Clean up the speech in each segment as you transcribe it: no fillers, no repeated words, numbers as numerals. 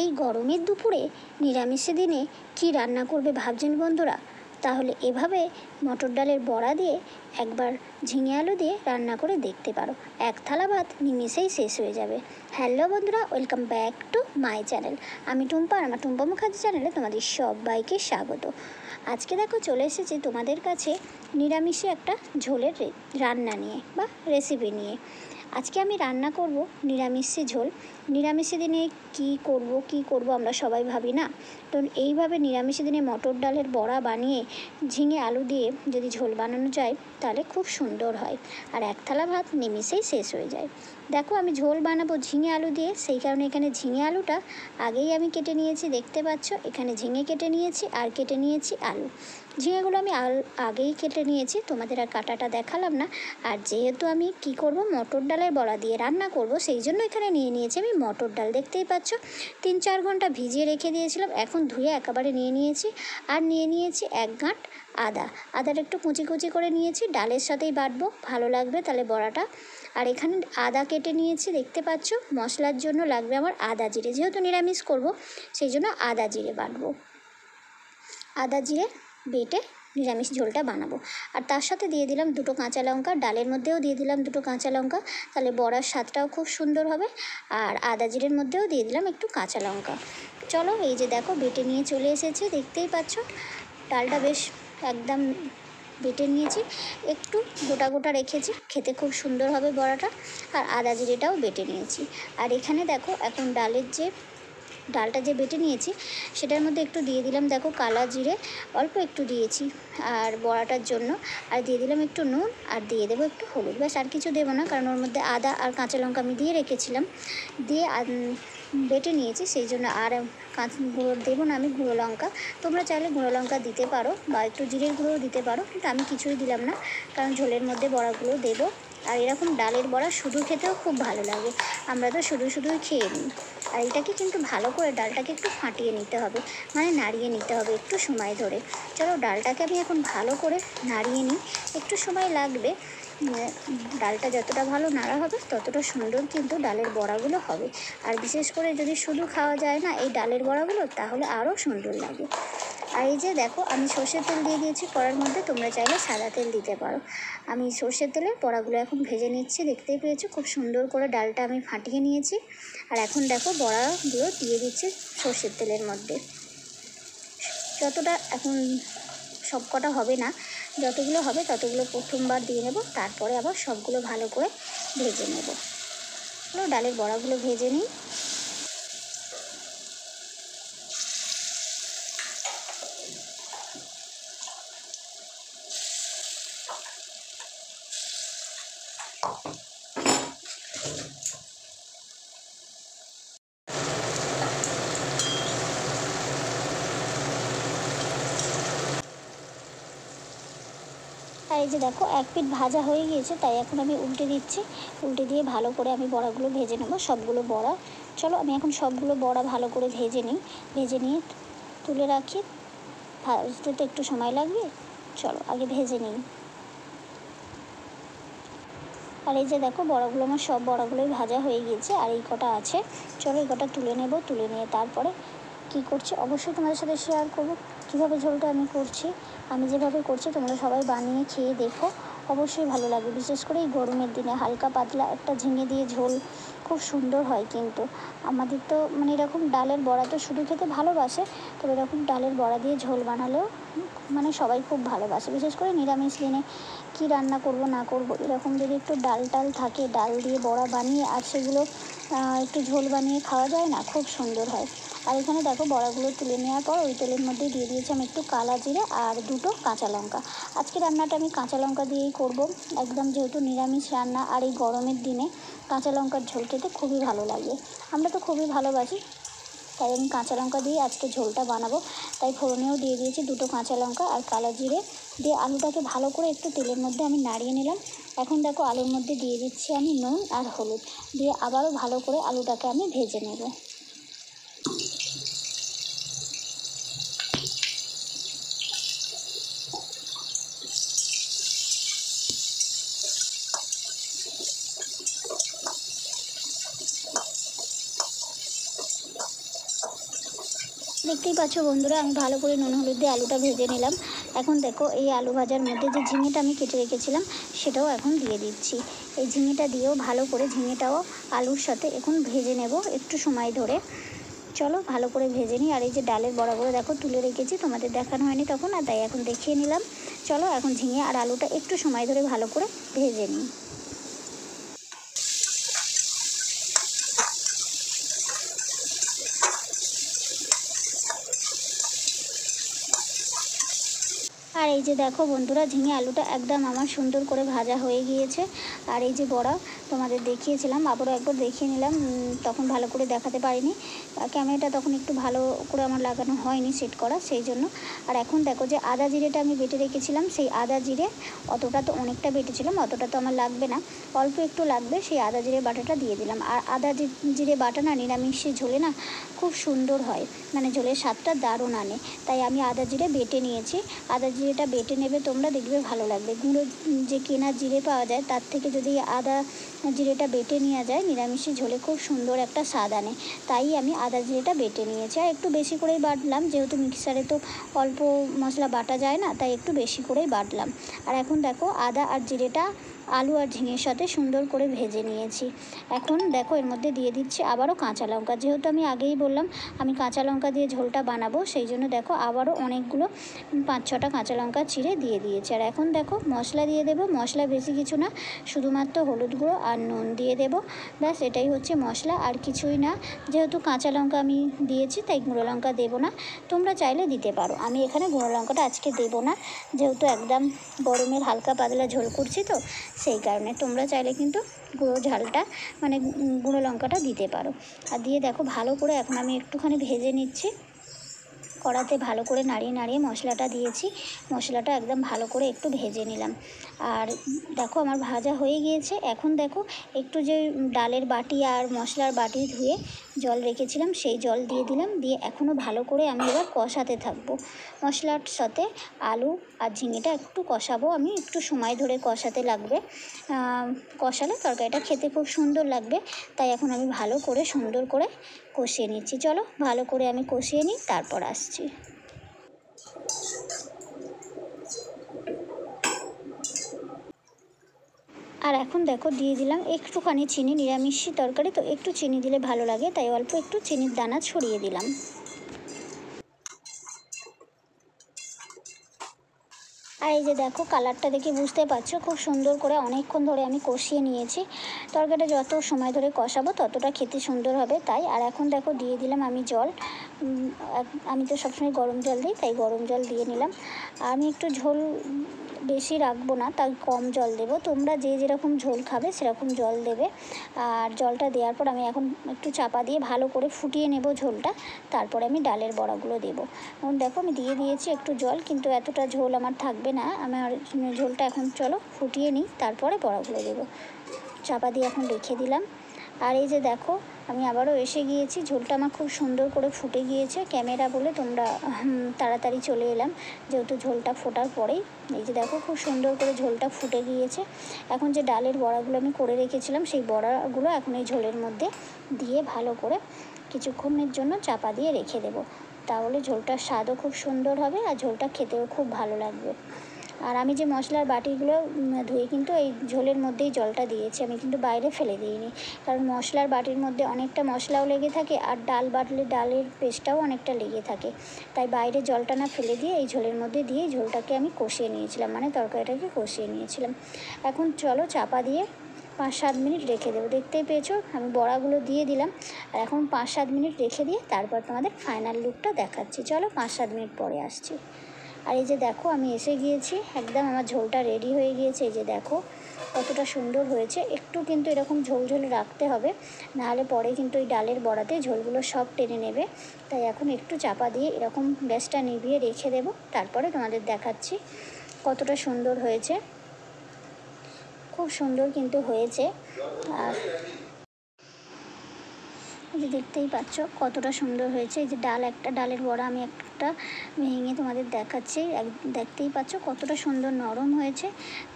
এই গরমের দুপুরে নিরামিষে দিনে কি রান্না করবে ভাবছেন বন্ধুরা? তাহলে এভাবে মটর ডালের বড়া দিয়ে একবার ঝিঙে আলু দিয়ে রান্না করে দেখতে পারো। এক থালা ভাত নিমিষেই শেষ হয়ে যাবে। হ্যালো বন্ধুরা, welcome back to my channel. আমি টুম্পা, আমার টুম্পা মুখার্জি চ্যানেলে তোমাদের সবাইকে স্বাগত। আজকে দেখো চলে এসেছি তোমাদের কাছে নিরামিষে একটা ঝোলের রান্না নিয়ে বা রেসিপি নিয়ে। আজকে আমি রান্না করব নিরামিষে ঝোল। নিরামিষে দিনে কি করব আমরা সবাই ভাবি না? তো এইভাবে নিরামিষে দিনে মটর ডালের বড়া বানিয়ে ঝিঙে আলু দিয়ে যদি ঝোল বানানো যায় তাহলে খুব সুন্দর হয়, আর এক থালা ভাত নিমিষেই শেষ হয়ে যায়। দেখো আমি ঝোল বানাবো ঝিঙে আলু দিয়ে, সেই কারণে এখানে ঝিঙে আলুটা আগেই আমি কেটে নিয়েছি, দেখতে পাচ্ছ। এখানে ঝিঙে কেটে নিয়েছি আর কেটে নিয়েছি আলু। ঝিঙেগুলো আমি আগেই কেটে নিয়েছি, তোমাদের আর কাটাটা দেখালাম না। আর যেহেতু আমি কি করব, মটর ডালের বড়া দিয়ে রান্না করব, সেই জন্য এখানে নিয়েছি আমি মটর ডাল। দেখতেই পাচ্ছ 3-4 ঘন্টা ভিজিয়ে রেখে দিয়েছিলাম, এখন ধুয়ে একেবারে নিয়ে নিয়েছি। আর নিয়ে নিয়েছি 1 গাঁট আদাটা একটু কুচি কুচি করে নিয়েছি, ডালের সাথেই বাটবো, ভালো লাগবে তাহলে বড়াটা। আর এখানে আদা কেটে নিয়েছি, দেখতে পাচ্ছ। মশলার জন্য লাগবে আমার আদা জিরে, যেহেতু নিরামিষ করব সেই জন্য আদা জিরে বাটবো। আদা জিরে বেটে নিরামিষ ঝোলটা বানাবো। আর তার সাথে দিয়ে দিলাম 2টো কাঁচা লঙ্কা, ডালের মধ্যেও দিয়ে দিলাম 2টো কাঁচা লঙ্কা, তাহলে বড়ার স্বাদটাও খুব সুন্দর হবে। আর আদা জিরের মধ্যেও দিয়ে দিলাম একটু কাঁচা লঙ্কা। চলো, এই যে দেখো বেটে নিয়ে চলে এসেছি, দেখতেই পাচ্ছ। ডালটা বেশ একদম বেটে নিয়েছি, একটু গোটা গোটা রেখেছি, খেতে খুব সুন্দর হবে বড়াটা। আর আদা জিরেটাও বেটে নিয়েছি। আর এখানে দেখো এখন ডালটা যে বেটে নিয়েছি সেটার মধ্যে একটু দিয়ে দিলাম, দেখো কালা জিরে অল্প একটু দিয়েছি আর বড়াটার জন্য। আর দিয়ে দিলাম একটু নুন, আর দিয়ে দেবো একটু হলুদ, ব্যাস আর কিছু দেবো না, কারণ ওর মধ্যে আদা আর কাঁচা লঙ্কা আমি দিয়ে রেখেছিলাম, দিয়ে বেটে নিয়েছি, সেই জন্য আর গুঁড়ো দেবো না আমি গুঁড়ো লঙ্কা। তোমরা চাইলে গুঁড়ো লঙ্কা দিতে পারো বা একটু জিরের গুঁড়োও দিতে পারো, কিন্তু আমি কিছুই দিলাম না, কারণ ঝোলের মধ্যে বড়াগুলো দেবো। আর এরকম ডালের বড়া শুধু খেতেও খুব ভালো লাগে, আমরা তো শুধুই খেয়ে নিই। আর এটাকে কিন্তু ভালো করে ডালটাকে একটু ফাটিয়ে নিতে হবে, মানে নাড়িয়ে নিতে হবে একটু সময় ধরে। চলো ডালটাকে আমি এখন ভালো করে নাড়িয়ে নিই, একটু সময় লাগবে। ডালটা যতটা ভালো নাড়া হবে ততটা সুন্দর কিন্তু ডালের বড়াগুলো হবে। আর বিশেষ করে যদি শুধু খাওয়া যায় না এই ডালের বড়াগুলো, তাহলে আরও সুন্দর লাগে। আর এই যে দেখো আমি সর্ষের তেল দিয়ে দিয়েছি কড়ার মধ্যে, তোমরা চাইলে সাদা তেল দিতে পারো। আমি সর্ষের তেলে বড়াগুলো এখন ভেজে নিচ্ছি, দেখতেই পেয়েছো খুব সুন্দর করে ডালটা আমি ফাটিয়ে নিয়েছি। আর এখন দেখো বড়াগুলো দিয়ে দিচ্ছি সর্ষের তেলের মধ্যে। যতটা এখন সব কটা হবে না, যতগুলো হবে ততগুলো প্রথমবার দিয়ে নেব, তারপরে আবার সবগুলো ভালো করে ভেজে নেব। ডালের বড়াগুলো ভেজে নিই। আর এই যে দেখো এক পিঠ ভাজা হয়ে গিয়েছে, তাই এখন আমি উল্টে দিচ্ছি। উল্টে দিয়ে ভালো করে আমি বড়াগুলো ভেজে নেব, সবগুলো বড়া। চলো আমি এখন সবগুলো বড়া ভালো করে ভেজে নিয়ে তুলে রাখি। ভাজতে তো একটু সময় লাগবে, চলো আগে ভেজে নিই। আর এই যে দেখো বড়াগুলো আমার সব বড়াগুলোই ভাজা হয়ে গিয়েছে, আর এই কটা আছে। চলো এই কটা তুলে নেব, তুলে নিয়ে তারপরে কি করছি অবশ্যই তোমাদের সাথে শেয়ার করব, কীভাবে ঝোলটা আমি করছি। আমি যেভাবে করছি তোমরা সবাই বানিয়ে খেয়ে দেখো, অবশ্যই ভালো লাগবে। বিশেষ করে এই গরমের দিনে হালকা পাতলা একটা ঝিঙে দিয়ে ঝোল খুব সুন্দর হয়। কিন্তু আমাদের তো মানে এরকম ডালের বড়া তো শুধু খেতে ভালোবাসে, তবে এরকম ডালের বড়া দিয়ে ঝোল বানালেও মানে সবাই খুব ভালোবাসে। বিশেষ করে নিরামিষ দিনে কী রান্না করব না করব, এরকম যদি একটু ডাল থাকে, ডাল দিয়ে বড়া বানিয়ে আর সেগুলো একটু ঝোল বানিয়ে খাওয়া যায় না, খুব সুন্দর হয়। আর এখানে দেখো বড়াগুলো তুলে নেওয়ার পর ওই তেলের মধ্যে দিয়ে দিয়েছি আমি একটু কালা জিরে আর 2টো কাঁচা লঙ্কা। আজকে রান্নাটা আমি কাঁচা লঙ্কা দিয়েই করব, একদম যেহেতু নিরামিষ রান্না। আর এই গরমের দিনে কাঁচা লঙ্কার ঝোল খেতে খুবই ভালো লাগে, আমরা তো খুবই ভালোবাসি, তাই আমি কাঁচা লঙ্কা দিয়ে আজকে ঝোলটা বানাবো। তাই ফোড়নেও দিয়ে দিয়েছি 2টো কাঁচা লঙ্কা আর কালো জিরে দিয়ে আলুটাকে ভালো করে একটু তেলের মধ্যে আমি নাড়িয়ে নিলাম। এখন দেখো আলুর মধ্যে দিয়ে দিচ্ছি আমি নুন আর হলুদ দিয়ে আবারও ভালো করে আলুটাকে আমি ভেজে নেব। দেখতেই পাচ্ছ বন্ধুরা, আমি ভালো করে নুন হলুদ দিয়ে আলুটা ভেজে নিলাম। এখন দেখো এই আলু ভাজার মধ্যে যে ঝিঙেটা আমি কেটে রেখেছিলাম সেটাও এখন দিয়ে দিচ্ছি। এই ঝিঙেটা দিয়েও ভালো করে ঝিঙেটাও আলুর সাথে এখন ভেজে নেব একটু সময় ধরে। চলো ভালো করে ভেজে নিই। আর এই যে ডালের বড়াগুলো দেখো তুলে রেখেছি, তোমাদের দেখানো হয়নি তখন, আর তাই এখন দেখিয়ে নিলাম। চলো এখন ঝিঙে আর আলুটা একটু সময় ধরে ভালো করে ভেজে নিই। আর এই যে দেখো বন্ধুরা, ঝিঙে আলুটা একদম আমার সুন্দর করে ভাজা হয়ে গিয়েছে। আর এই যে বড়া তোমাদের দেখিয়েছিলাম, আবারও একবার দেখিয়ে নিলাম, তখন ভালো করে দেখাতে পারিনি, ক্যামেরাটা তখন একটু ভালো করে আমার লাগানো হয়নি সেট করা, সেই জন্য। আর এখন দেখো যে আদা জিরেটা আমি বেটে রেখেছিলাম, সেই আদা জিরে অতটা তো অনেকটা বেটেছিলাম, অতটা তো আমার লাগবে না, অল্প একটু লাগবে, সেই আদা জিরে বাটাটা দিয়ে দিলাম। আর আদা জিরে বাটা না নিরামিষে ঝোলে না খুব সুন্দর হয়, মানে ঝোলের স্বাদটা দারুণ আনে, তাই আমি আদা জিরে বেটে নিয়েছি। আদা জিরেটা বেটে নেবে তোমরা, দেখবে ভালো লাগবে। গুঁড়ো যে কেনা জিরে পাওয়া যায় তার থেকে যদি আদা জিরেটা বেটে নেওয়া যায় নিরামিষে ঝোলে খুব সুন্দর একটা স্বাদ আনে, তাই আমি আদা জিরেটা বেটে নিয়েছি। আর একটু বেশি করেই বাটলাম, যেহেতু মিক্সারে তো অল্প মশলা বাটা যায় না, তাই একটু বেশি করেই বাটলাম। আর এখন দেখো আদা আর জিরেটা আলু আর ঝিঙের সাথে সুন্দর করে ভেজে নিয়েছি। এখন দেখো এর মধ্যে দিয়ে দিচ্ছি আবারও কাঁচা লঙ্কা, যেহেতু আমি আগেই বললাম আমি কাঁচা লঙ্কা দিয়ে ঝোলটা বানাবো, সেই জন্য দেখো আবারও অনেকগুলো 5-6টা কাঁচা লঙ্কা চিড়ে দিয়ে দিয়েছি। আর এখন দেখো মশলা দিয়ে দেবো, মশলা বেশি কিছু না, শুধুমাত্র হলুদ গুঁড়ো আর নুন দিয়ে দেবো, ব্যাস এটাই হচ্ছে মশলা, আর কিছুই না। যেহেতু কাঁচা লঙ্কা আমি দিয়েছি তাই গুঁড়ো লঙ্কা দেবো না, তোমরা চাইলে দিতে পারো, আমি এখানে গুঁড়ো লঙ্কাটা আজকে দেবো না, যেহেতু একদম গরমের হালকা পাতলা ঝোল করছি তো সেই কারণে। তোমরা চাইলে কিন্তু গুঁড়ো ঝালটা মানে গুঁড়ো লঙ্কাটা দিতে পারো। আর দিয়ে দেখো ভালো করে এখন আমি একটুখানি ভেজে নিচ্ছি, কড়াতে ভালো করে নাড়িয়ে নাড়িয়ে মশলাটা দিয়েছি, মশলাটা একদম ভালো করে একটু ভেজে নিলাম। আর দেখো আমার ভাজা হয়ে গিয়েছে। এখন দেখো একটু যে ডালের বাটি আর মশলার বাটি ধুয়ে জল রেখেছিলাম সেই জল দিয়ে দিলাম, দিয়ে এখনও ভালো করে আমি এবার কষাতে থাকবো। মশলার সাথে আলু আর ঝিঙেটা একটু কষাবো, আমি একটু সময় ধরে কষাতে লাগবে, কষালে তরকারিটা খেতে খুব সুন্দর লাগবে, তাই এখন আমি ভালো করে সুন্দর করে কষিয়ে নিচ্ছি। চলো ভালো করে আমি কষিয়ে নিই, তারপর আসছি। আর এখন দেখো দিয়ে দিলাম একটুখানি চিনি, নিরামিষি তরকারি তো একটু চিনি দিলে ভালো লাগে, তাই অল্প একটু চিনির দানা ছড়িয়ে দিলাম। আর এই যে দেখো কালারটা দেখে বুঝতে পারছো খুব সুন্দর করে অনেকক্ষণ ধরে আমি কষিয়ে নিয়েছি, তরকারিটা যত সময় ধরে কষাবো ততটা খেতে সুন্দর হবে তাই। আর এখন দেখো দিয়ে দিলাম আমি জল, আমি তো সবসময় গরম জল দিই, তাই গরম জল দিয়ে নিলাম। আমি একটু ঝোল বেশি রাখবো না, তাই কম জল দেবো, তোমরা যে যেরকম ঝোল খাবে সেরকম জল দেবে। আর জলটা দেওয়ার পর আমি এখন একটু চাপা দিয়ে ভালো করে ফুটিয়ে নেব ঝোলটা, তারপরে আমি ডালের বড়াগুলো দেবো। এখন দেখো আমি দিয়ে দিয়েছি একটু জল, কিন্তু এতটা ঝোল আমার থাকবে না, আমার ঝোলটা এখন চলো ফুটিয়ে নিই, তারপরে বড়াগুলো দেবো। চাপা দিয়ে এখন রেখে দিলাম। আর এই যে দেখো আমি আবারও এসে গিয়েছি, ঝোলটা আমার খুব সুন্দর করে ফুটে গিয়েছে, ক্যামেরা বলে তোমরা তাড়াতাড়ি চলে এলাম, যেহেতু ঝোলটা ফোটার পরেই। এই যে দেখো খুব সুন্দর করে ঝোলটা ফুটে গিয়েছে। এখন যে ডালের বড়াগুলো আমি করে রেখেছিলাম সেই বড়াগুলো এখন এই ঝোলের মধ্যে দিয়ে ভালো করে কিছুক্ষণের জন্য চাপা দিয়ে রেখে দেবো, তাহলে ঝোলটার স্বাদও খুব সুন্দর হবে আর ঝোলটা খেতেও খুব ভালো লাগবে। আর আমি যে মশলার বাটিগুলো ধুয়ে কিন্তু এই ঝোলের মধ্যেই জলটা দিয়েছি, আমি কিন্তু বাইরে ফেলে দিইনি, কারণ মশলার বাটির মধ্যে অনেকটা মশলাও লেগে থাকে আর ডাল বাটলে ডালের পেস্টটাও অনেকটা লেগে থাকে, তাই বাইরে জলটা না ফেলে দিয়ে এই ঝোলের মধ্যে দিয়ে ঝোলটাকে আমি কষিয়ে নিয়েছিলাম, মানে তরকারিটাকে কষিয়ে নিয়েছিলাম। এখন চলো চাপা দিয়ে 5-7 মিনিট রেখে দেবো। দেখতেই পেয়েছো আমি বড়াগুলো দিয়ে দিলাম, আর এখন 5-7 মিনিট রেখে দিয়ে তারপর তোমাদের ফাইনাল লুকটা দেখাচ্ছি। চলো 5-7 মিনিট পরে আসছি। আর এই যে দেখো আমি এসে গিয়েছি, একদম আমার ঝোলটা রেডি হয়ে গিয়েছে, এই যে দেখো কতটা সুন্দর হয়েছে। একটু কিন্তু এরকম ঝোল ঝোল রাখতে হবে, নাহলে পরে কিন্তু ওই ডালের বড়াতে ঝোলগুলো সব টেনে নেবে, তাই এখন একটু চাপা দিয়ে এরকম গ্যাসটা নিভিয়ে রেখে দেবো, তারপরে তোমাদের দেখাচ্ছি কতটা সুন্দর হয়েছে। খুব সুন্দর কিন্তু হয়েছে। আর এই যে দেখতেই পাচ্ছ কতটা সুন্দর হয়েছে। এই যে একটা ডালের বড়া আমি একটা ভেঙে তোমাদের দেখাচ্ছি, দেখতেই পাচ্ছ কতটা সুন্দর নরম হয়েছে।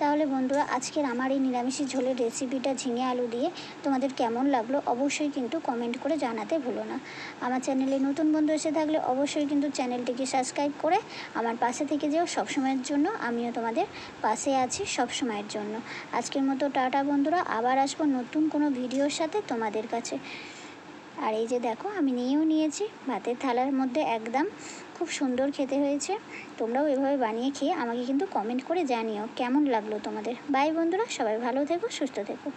তাহলে বন্ধুরা আজকের আমার এই নিরামিষি ঝোলের রেসিপিটা ঝিঙে আলু দিয়ে তোমাদের কেমন লাগলো অবশ্যই কিন্তু কমেন্ট করে জানাতে ভুলো না। আমার চ্যানেলে নতুন বন্ধু এসে থাকলে অবশ্যই কিন্তু চ্যানেলটিকে সাবস্ক্রাইব করে আমার পাশে থেকে যেও সবসময়ের জন্য। আমিও তোমাদের পাশে আছি সবসময়ের জন্য। আজকের মতো টাটা বন্ধুরা, আবার আসবো নতুন কোনো ভিডিওর সাথে তোমাদের কাছে। আর এই যে দেখো আমি নিয়েও নিয়েছি ভাতের থালার মধ্যে, একদম খুব সুন্দর খেতে হয়েছে। তোমরাও এভাবে বানিয়ে খেয়ে আমাকে কিন্তু কমেন্ট করে জানিও কেমন লাগলো তোমাদের। বাই বন্ধুরা, সবাই ভালো থেকো, সুস্থ থেকো।